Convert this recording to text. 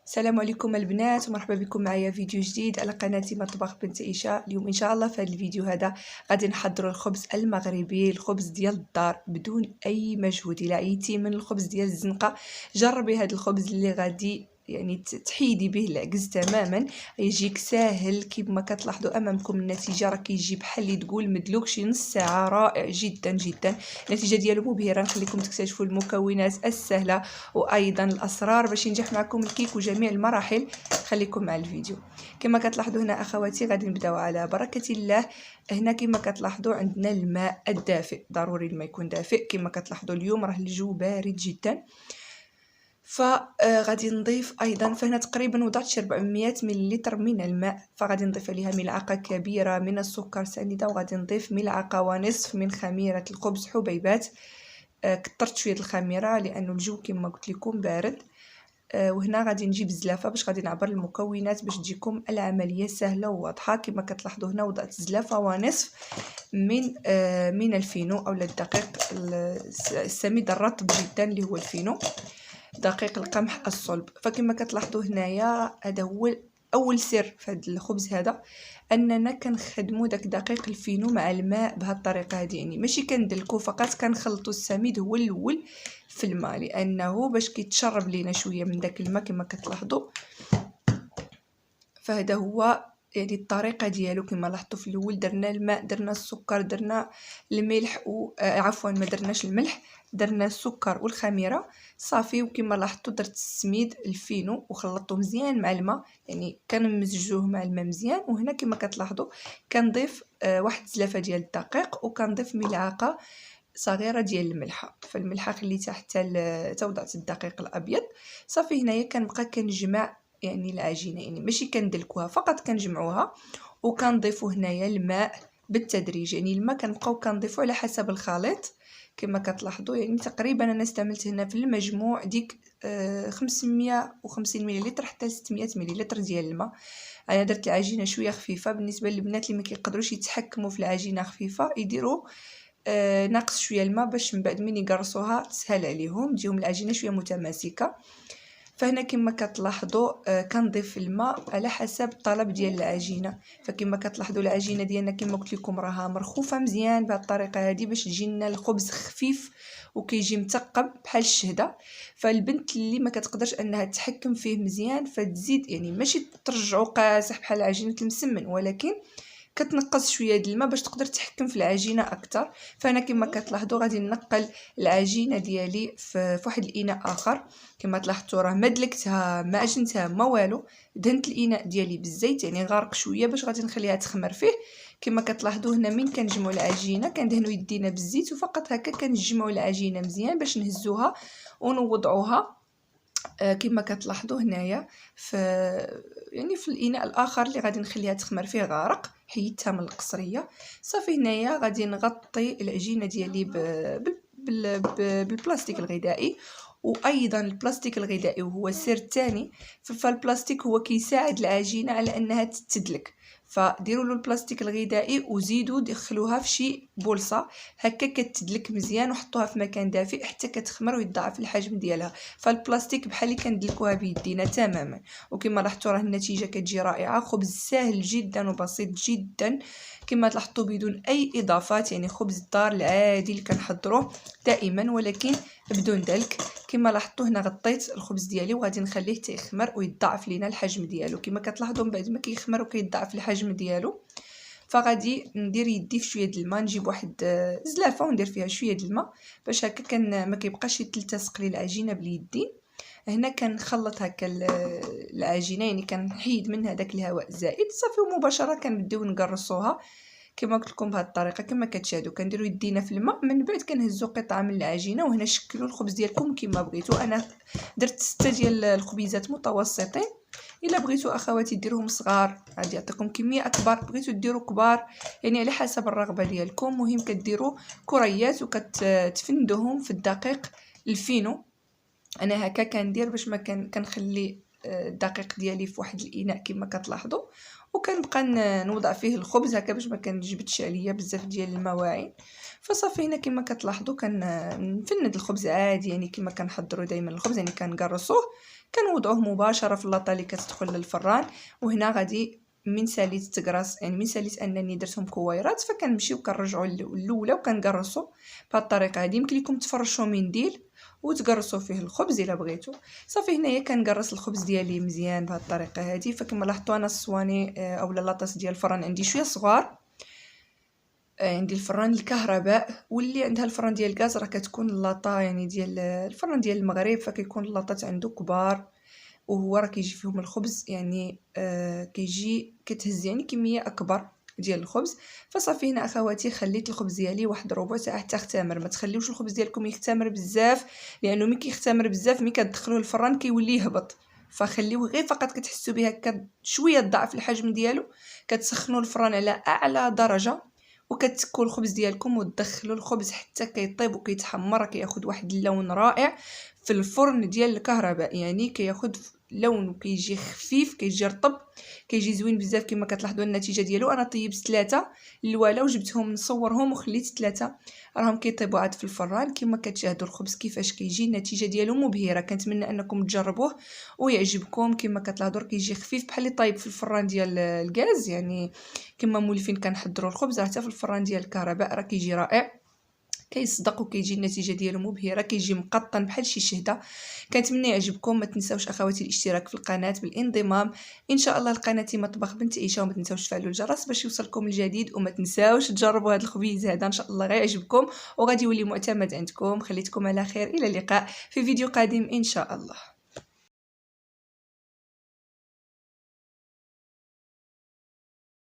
السلام عليكم البنات ومرحبا بكم معايا فيديو جديد على قناتي مطبخ بنت عيشة. اليوم ان شاء الله في هذا الفيديو هذا غادي نحضروا الخبز المغربي، الخبز ديال الدار بدون اي مجهود. الا عيتي من الخبز ديال الزنقه جربي هذا الخبز اللي غادي تحيدي به العجز تماما. يجيك ساهل كما كتلاحظوا امامكم. النتيجه راه كيجي بحال اللي تقول مدلوك شي نص ساعه. رائع جدا جدا، النتيجه ديالو مبهره. نخليكم تكتشفوا المكونات السهله وايضا الاسرار باش ينجح معكم الكيك وجميع المراحل. خليكم مع الفيديو. كما كتلاحظوا هنا اخواتي غادي نبداو على بركه الله. هنا كما كتلاحظوا عندنا الماء الدافئ، ضروري الماء يكون دافئ. كما كتلاحظوا اليوم راه الجو بارد جدا، فغادي نضيف ايضا. فهنا تقريبا وضعت شي 400 ملل من الماء، فغادي نضيف عليها ملعقه كبيره من السكر سنيده، وغادي نضيف ملعقه ونصف من خميره الخبز حبيبات. كثرت شويه الخميره لانه الجو كما قلت لكم بارد. وهنا غادي نجيب الزلافه باش غادي نعبر المكونات باش تجيكم العمليه سهله وواضحه. كما كتلاحظوا هنا وضعت زلافه ونصف من الفينو او الدقيق السميد الرطب جدا اللي هو الفينو، دقيق القمح الصلب. فكما كتلاحظوا هنايا هذا هو اول سر في هذا الخبز هذا، اننا كنخدموا داك دقيق الفينو مع الماء بهذه الطريقه هذه. يعني ماشي كندلكو فقط، كنخلطوا السميد هو الاول في الماء لانه باش كيتشرب لينا شويه من داك الماء كما كتلاحظوا. فهذا هو يعني الطريقه ديالو. كما لاحظتوا في الاول درنا الماء، درنا السكر، درنا الملح عفوا ما درناش الملح، درنا السكر والخميره صافي. وكما لاحظتوا درت السميد الفينو وخلطته مزيان مع الماء، يعني كنمزجوه مع الماء مزيان. وهنا كما كتلاحظوا كنضيف واحد زلافه ديال الدقيق، وكنضيف ملعقه صغيره ديال الملحه. فالملحه خليتها حتى وضعت الدقيق الابيض صافي. هنايا كنبقى كنجمع يعني العجينه، يعني ماشي كندلكوها فقط، كنجمعوها. وكنضيفوا هنايا الماء بالتدريج، يعني الماء كنبقاو كنضيفوا على حسب الخليط. كما كتلاحظوا يعني تقريبا انا استعملت هنا في المجموع ديك 550 ملل حتى 600 ملل ديال الماء. انا درت العجينه شويه خفيفه. بالنسبه للبنات اللي ما كيقدروش يتحكموا في العجينه خفيفه يديروا ناقص شويه الماء باش من بعد من يقرصوها تسهل عليهم، تجيهم العجينه شويه متماسكه. فهنا كما كتلاحظوا كنضيف الماء على حسب الطلب ديال العجينه. فكما كتلاحظوا العجينه ديالنا كما قلت لكم راها مرخوفه مزيان بهذه الطريقه هذه باش تجي لنا الخبز خفيف وكيجي مثقب بحال الشهده. فالبنت اللي ما كتقدرش انها تتحكم فيه مزيان فتزيد، يعني ماشي ترجعوا قاصح بحال عجينه المسمن، ولكن كتنقص شويه د الماء باش تقدر تحكم في العجينه اكثر. فانا كما كتلاحظوا غادي نقل العجينه ديالي في واحد الاناء اخر. كما تلاحظتوا راه ما دلكتها ما عجنتها ما والو، دهنت الاناء ديالي بالزيت يعني غارق شويه باش غادي نخليها تخمر فيه. كما كتلاحظوا هنا من كنجمعوا العجينه كندهنوا يدينا بالزيت وفقط هكا كنجمعوا العجينه مزيان باش نهزوها ونوضعوها. كما كتلاحظوا هنايا في في الاناء الاخر اللي غادي نخليها تخمر فيه غارق، حيدتها من القصريه صافي. هنايا غادي نغطي العجينه ديالي بالبلاستيك الغذائي. وايضا البلاستيك الغذائي وهو سر ثاني، فالبلاستيك هو كيساعد العجينه على انها تتدلك. فديروا له البلاستيك الغذائي وزيدوا دخلوها في شي بولصه هكا كتدلك مزيان، وحطوها في مكان دافئ حتى كتخمر ويتضاعف الحجم ديالها. فالبلاستيك بحال اللي كندلكوها بيدينا تماما. وكما لاحظتوا راه النتيجه كتجي رائعه. خبز سهل جدا وبسيط جدا كما لاحظتوا بدون اي اضافات، يعني خبز الدار العادي اللي كنحضروه دائما ولكن بدون دلك. كما لاحظتوا هنا غطيت الخبز ديالي وغادي نخليه يخمر ويتضاعف لينا الحجم ديالو. كما كتلاحظوا من بعد ما كيخمر وكيتضاعف الحجم ديالو فغادي ندير يدي في شويه د الماء، نجيب واحد زلافه وندير فيها شويه د الماء باش هكا ما كيبقاش يتلتصق لي العجينه باليدين. هنا كنخلط هكا العجينه، يعني كنحيد منها داك الهواء الزائد صافي، ومباشره كنبداو نقرصوها كما قلت لكم بهذه الطريقه. كما كتشاهدوا كنديروا يدينا في الماء، من بعد كنهزوا قطعه من العجينه. وهنا شكلوا الخبز ديالكم كما بغيتوا. انا درت 6 ديال الخبيزات متوسطين. الا بغيتوا اخواتي ديروهم صغار غادي يعطيكم كميه اكبر، بغيتوا ديروا كبار يعني على حسب الرغبه ديالكم. مهم كديروا كريات وكتفندوهم في الدقيق الفينو. انا هكا كندير باش ما كنخلي الدقيق ديالي في واحد الاناء كما كتلاحظوا، وكنبقى نوضع فيه الخبز هكا باش ما كنجبدش عليا بزاف ديال المواعين. فصافي هنا كما كتلاحظوا كنفند الخبز عادي، يعني كما كنحضروا دائما الخبز، يعني كنقرصوه كنوضعوه مباشره في اللاطه اللي كتدخل للفران. وهنا غادي من ساليت تقراص، يعني من ساليت انني درتهم كويرات، فكنمشيو كنرجعوا الاولى وكنقرصوا بهذه الطريقه هذه. يمكن لكم تفرشوا منديل وتقرصوا فيه الخبز الا بغيتو. صافي هنايا كنقرص الخبز ديالي مزيان بهذه الطريقه هذه. فكما لاحظتوا انا الصواني اولا لاطاس ديال الفران عندي شويه صغار، عندي الفران الكهرباء، واللي عندها الفران ديال الغاز راه كتكون اللاطه يعني ديال الفران ديال المغرب، فكيكون اللاطات عنده كبار وهو راه كيجي فيهم الخبز يعني كيجي كتهز يعني كميه اكبر ديال الخبز. فصافي هنا اخواتي خليت الخبز ديالي واحد ربع ساعه حتى اختمر. ما تخليوش الخبز ديالكم يختمر بزاف، لانه ملي كيختمر بزاف ملي كتدخلوه الفران كيولي يهبط. فخليوه غير فقط كتحسوا به هكا شويه ضعف الحجم ديالو، كتسخنوا الفران على اعلى درجه وكتكوا الخبز ديالكم وتدخلوا الخبز حتى كيطيب وكيتحمر، كياخذ واحد اللون رائع في الفرن ديال الكهرباء. يعني كياخذ لون وكيجي خفيف، كيجي رطب، كيجي زوين بزاف. كما كتلاحظوا النتيجه ديالو، انا طيبت 3 الوالا وجبتهم نصورهم وخليت 3 راهم كيطيبوا عاد في الفران. كما كتشاهدوا الخبز كيفاش كيجي، النتيجه ديالو مبهره. كنتمنى انكم تجربوه ويعجبكم. كما كتلاحظوا كيجي خفيف بحال اللي طايب في الفران ديال الغاز. يعني كما مولفين كنحضروا الخبز حتى في الفران ديال الكهرباء راه كيجي رائع، كيصدق وكيجي النتيجه ديالو مبهره، كيجي مقطن بحال شي شهده. كنتمنى يعجبكم. ما تنساوش اخواتي الاشتراك في القناه بالانضمام ان شاء الله لقناه مطبخ بنت عيشه، وما تنساوش تفعلوا الجرس باش يوصلكم الجديد. وما تنساوش تجربوا هذا الخبيز هذا، ان شاء الله غيعجبكم وغادي يولي معتمد عندكم. خليتكم على خير، الى اللقاء في فيديو قادم ان شاء الله.